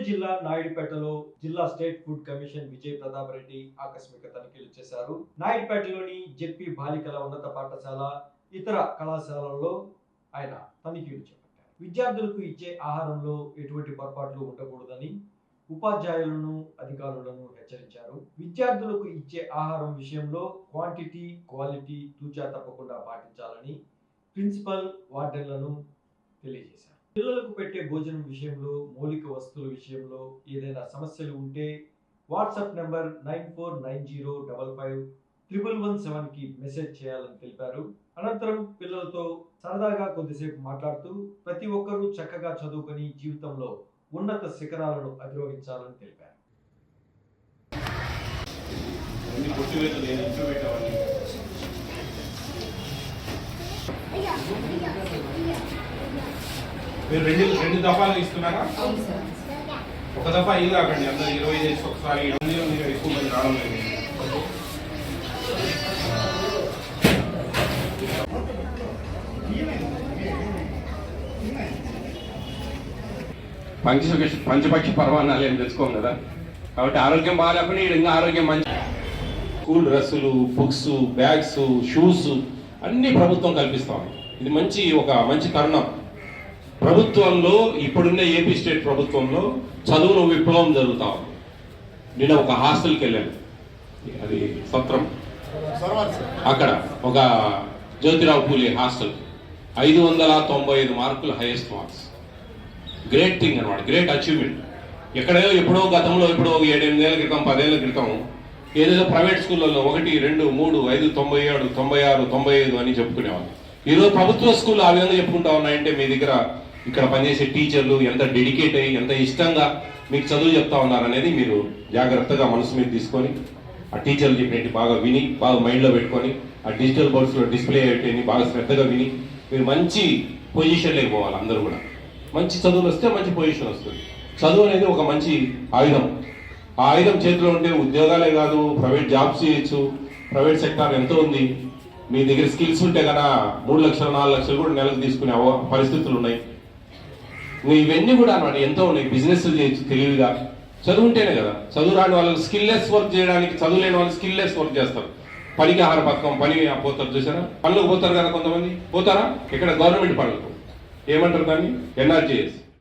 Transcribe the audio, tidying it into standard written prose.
కర్నూలు జిల్లా నాయుడుపేటలో జిల్లా state food commission Vijay Pratap Reddy ఆకస్మిక తనిఖీలు చేశారు. నాయుడుపేటలోని జెడ్పీ బాలికల ఉన్నత పాఠశాల, ఇతర కళాశాలల్లో ఆయన తనిఖీలు చేపట్టారు. విద్యార్థులకు ఇచ్చే ఆహారంలో ఎటువంటి పొరపాట్లు ఉండకూడదని ఉపాధ్యాయులను, అధికారులను హెచ్చరించారు. విద్యార్థులకు ఇచ్చే ఆహారం విషయంలో క్వాంటిటీ, క్వాలిటీ తూచా తప్పకుండా పాటించాలని ప్రిన్సిపల్, వార్డెన్లను తెలియజేశారు. పిల్లలకు పెట్టే భోజనం విషయంలో, మౌలిక వస్తువుల విషయంలో ఏదైనా సమస్యలు ఉంటే వాట్సాప్ నెంబర్ 9490551117కి మెసేజ్ చేయాలని తెలిపారు. అనంతరం పిల్లలతో సరదాగా కొద్దిసేపు మాట్లాడుతూ ప్రతి ఒక్కరూ చక్కగా చదువుకొని జీవితంలో ఉన్నత శిఖరాలను అధిరోహించాలని తెలిపారు. మీరు రెండు దఫాలు ఇస్తున్నారా? ఒక దఫా ఇది రాకండి, అందరూ 20 చేసి ఒకసారి ఎక్కువ మంది రావడం లేదు. పంచపక్ష పరమాణాలు ఏం తెచ్చుకోం కదా, కాబట్టి ఆరోగ్యం బాగాలేకుండా ఇంకా ఆరోగ్యం మంచి. స్కూల్ డ్రెస్సులు, బుక్స్, బ్యాగ్స్, షూస్ అన్ని ప్రభుత్వం కల్పిస్తాం. ఇది ఒక మంచి తరుణం. ప్రభుత్వంలో ఇప్పుడున్న ఏపీ స్టేట్ ప్రభుత్వంలో చదువుల విప్లవం జరుగుతా ఉంది. నేను ఒక హాస్టల్కి వెళ్ళాను, అది సత్రం, అక్కడ ఒక జ్యోతిరావు పూలే హాస్టల్ 595 మార్కులు హైయెస్ట్ మార్క్స్. గ్రేట్ థింగ్ అనమాట, గ్రేట్ అచీవ్మెంట్. ఎప్పుడో గతంలో 7-8 ఏళ్ల క్రితం, 10 ఏళ్ల క్రితం ఏదేదో ప్రైవేట్ స్కూళ్ళల్లో 1, 2, 3, 5, 97, 96, 95 అని చెప్పుకునేవాళ్ళు. ఈరోజు ప్రభుత్వ స్కూల్ ఆ విధంగా చెప్పుకుంటా ఉన్నాయంటే మీ దగ్గర ఇక్కడ పనిచేసే టీచర్లు ఎంత డెడికేట్ అయ్యి, ఎంత ఇష్టంగా మీకు చదువు చెప్తా ఉన్నారనేది మీరు జాగ్రత్తగా మనసు మీద తీసుకొని, ఆ టీచర్లు చెప్పినట్టు బాగా విని, బాగా మైండ్లో పెట్టుకొని, ఆ డిజిటల్ బోర్డ్స్లో డిస్ప్లే అయ్యేటిని బాగా శ్రద్ధగా విని మీరు మంచి పొజిషన్లోకి పోవాలి. అందరూ కూడా మంచి చదువులు వస్తే మంచి పొజిషన్ వస్తుంది. చదువు అనేది ఒక మంచి ఆయుధం. ఆ ఆయుధం చేతిలో ఉంటే ఉద్యోగాలే కాదు, ప్రైవేట్ జాబ్స్ చేయొచ్చు. ప్రైవేట్ సెక్టార్ ఎంతో ఉంది. మీ దగ్గర స్కిల్స్ ఉంటే కదా 3 లక్షలు 4 లక్షలు కూడా నెలకు తీసుకునే పరిస్థితులు ఉన్నాయి. ఇవన్నీ కూడా అన్నమాట ఎంతో ఉన్నాయి. బిజినెస్ చేయొచ్చు తెలివిగా, చదువుంటేనే కదా. చదువు రాని వాళ్ళకి స్కిల్లెస్ వర్క్ చేయడానికి, చదువు లేని వాళ్ళు స్కిల్లెస్ వర్క్ చేస్తారు. పనికి ఆహార పథకం పని పోతారు, చూసారా? పనులకు పోతారు కదా కొంతమంది. పోతారా? ఇక్కడ గవర్నమెంట్ పనులకు ఏమంటారు దాన్ని? NRJS.